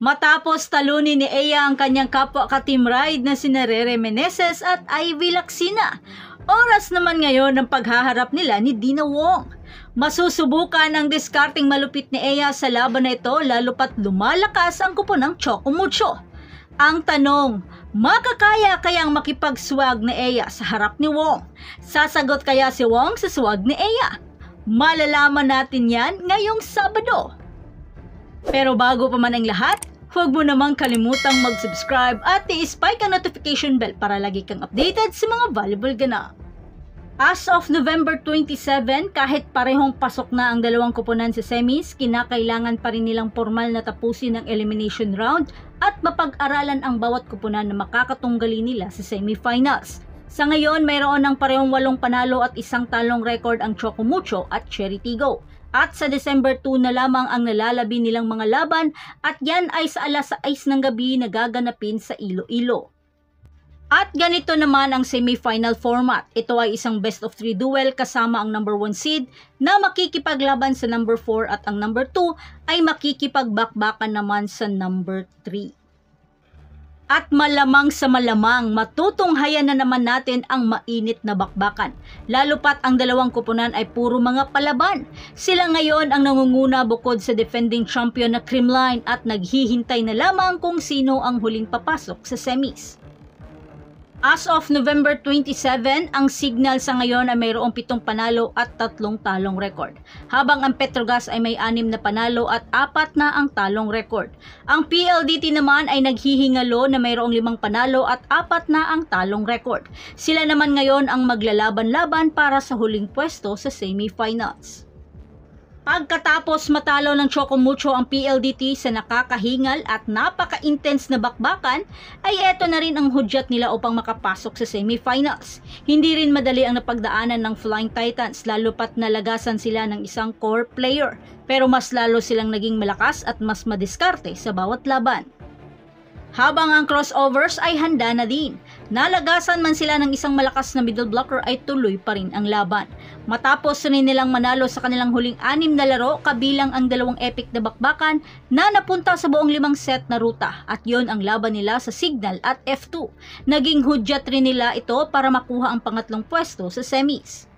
Matapos talunin ni Ea ang kanyang kapwa ka-team ride na sina Rere Meneses at Ivy Lacsina, oras naman ngayon ng paghaharap nila ni Dina Wong. Masusubukan ang diskarteng malupit ni Ea sa laban na ito lalo pat lumalakas ang kupo ng Choco Mucho. Ang tanong, makakaya kayang makipagswag ni Ea sa harap ni Wong? Sasagot kaya si Wong sa swag ni Ea? Malalaman natin yan ngayong Sabado. Pero bago pa man ang lahat, huwag mo namang kalimutang mag-subscribe at i-spike ang notification bell para lagi kang updated sa mga valuable ganap. As of November 27, kahit parehong pasok na ang dalawang koponan sa semis, kinakailangan pa rin nilang formal na tapusin ang elimination round at mapag-aralan ang bawat koponan na makakatunggali nila sa semifinals. Sa ngayon, mayroon ng parehong 8 panalo at 1 talong record ang Choco Mucho at Cherry Tigo. At sa December 2 na lamang ang nalalabi nilang mga laban at yan ay sa alas 6 ng gabi na gaganapin sa Iloilo. At ganito naman ang semifinal format. Ito ay isang best of 3 duel kasama ang number 1 seed na makikipaglaban sa number 4 at ang number 2 ay makikipagbakbakan naman sa number 3. At malamang sa malamang, matutunghayan na naman natin ang mainit na bakbakan. Lalo pat ang dalawang koponan ay puro mga palaban. Sila ngayon ang nangunguna bukod sa defending champion na Creamline at naghihintay na lamang kung sino ang huling papasok sa semis. As of November 27, ang Signal sa ngayon ay mayroong 7 panalo at 3 talong record. Habang ang Petrogas ay may 6 na panalo at 4 na ang talong record. Ang PLDT naman ay naghihingalo na mayroong 5 panalo at 4 na ang talong record. Sila naman ngayon ang maglalaban-laban para sa huling pwesto sa semifinals. Pagkatapos matalo ng Choco Mucho ang PLDT sa nakakahingal at napaka-intense na bakbakan, ay eto na rin ang hudyat nila upang makapasok sa semifinals. Hindi rin madali ang napagdaanan ng Flying Titans lalo pat nalagasan sila ng isang core player, pero mas lalo silang naging malakas at mas madiskarte sa bawat laban. Habang ang crossovers ay handa na din. Nalagasan man sila ng isang malakas na middle blocker ay tuloy pa rin ang laban. Matapos rin nilang manalo sa kanilang huling 6 na laro kabilang ang 2 epic na bakbakan na napunta sa buong 5 set na ruta at yon ang laban nila sa Signal at F2. Naging hudyat rin nila ito para makuha ang pangatlong pwesto sa semis.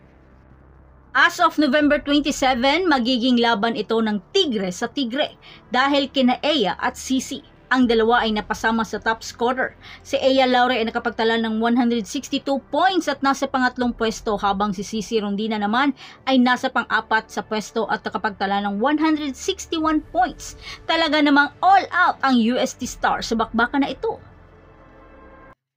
As of November 27, magiging laban ito ng tigre sa tigre dahil kina Ea at Sisi. Ang dalawa ay napasama sa top scorer. Si Ea Laure ay nakapagtala ng 162 points at nasa pangatlong pwesto habang si Sisi Rondina naman ay nasa pang-4 sa pwesto at nakapagtala ng 161 points. Talaga namang all out ang UST Star sa bakbakan na ito.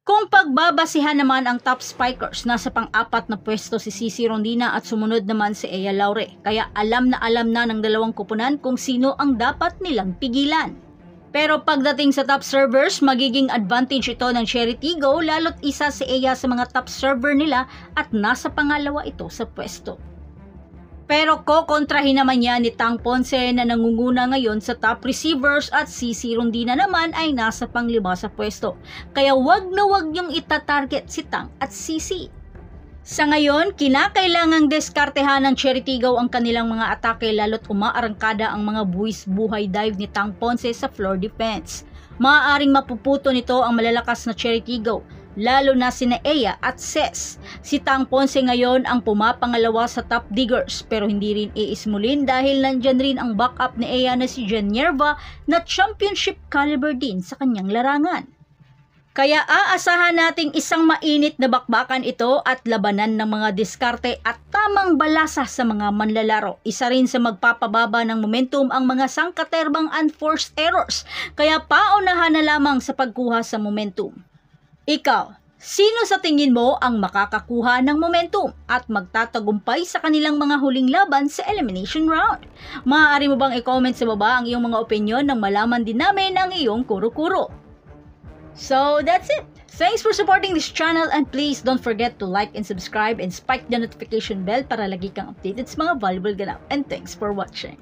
Kung pagbabasihan naman ang top spikers, nasa pang-4 na pwesto si Sisi Rondina at sumunod naman si Ea Laure. Kaya alam na ng dalawang koponan kung sino ang dapat nilang pigilan. Pero pagdating sa top servers, magiging advantage ito ng Cherry Tigo lalo't isa si Ea sa mga top server nila at nasa pangalawa ito sa pwesto. Pero kokontrahin naman yan ni Tang Ponce na nangunguna ngayon sa top receivers at Sisi Rondina naman ay nasa pang-5 sa pwesto. Kaya wag na wag yung itatarget si Tang at Sisi. Sa ngayon, kinakailangang deskartehan ng Cherry Tigo ang kanilang mga atake lalo't umaarangkada ang mga buwis buhay dive ni Tang Ponce sa floor defense. Maaaring mapuputo nito ang malalakas na Cherry Tigo, lalo na sina Ea at Ses. Si Tang Ponce ngayon ang pumapangalawa sa top diggers pero hindi rin iismulin dahil nandyan rin ang backup ni Ea na si Jen Nerva na championship caliber din sa kanyang larangan. Kaya aasahan nating isang mainit na bakbakan ito at labanan ng mga diskarte at tamang balasa sa mga manlalaro. Isa rin sa magpapababa ng momentum ang mga sangkaterbang unforced errors. Kaya paunahan na lamang sa pagkuha sa momentum. Ikaw, sino sa tingin mo ang makakakuha ng momentum at magtatagumpay sa kanilang mga huling laban sa elimination round? Maaari mo bang i-comment sa baba ang iyong mga opinion nang malaman din namin ang iyong kuro-kuro? So that's it. Thanks for supporting this channel and please don't forget to like and subscribe and spike the notification bell para lagi kang updated sa mga valuable ganap. And thanks for watching.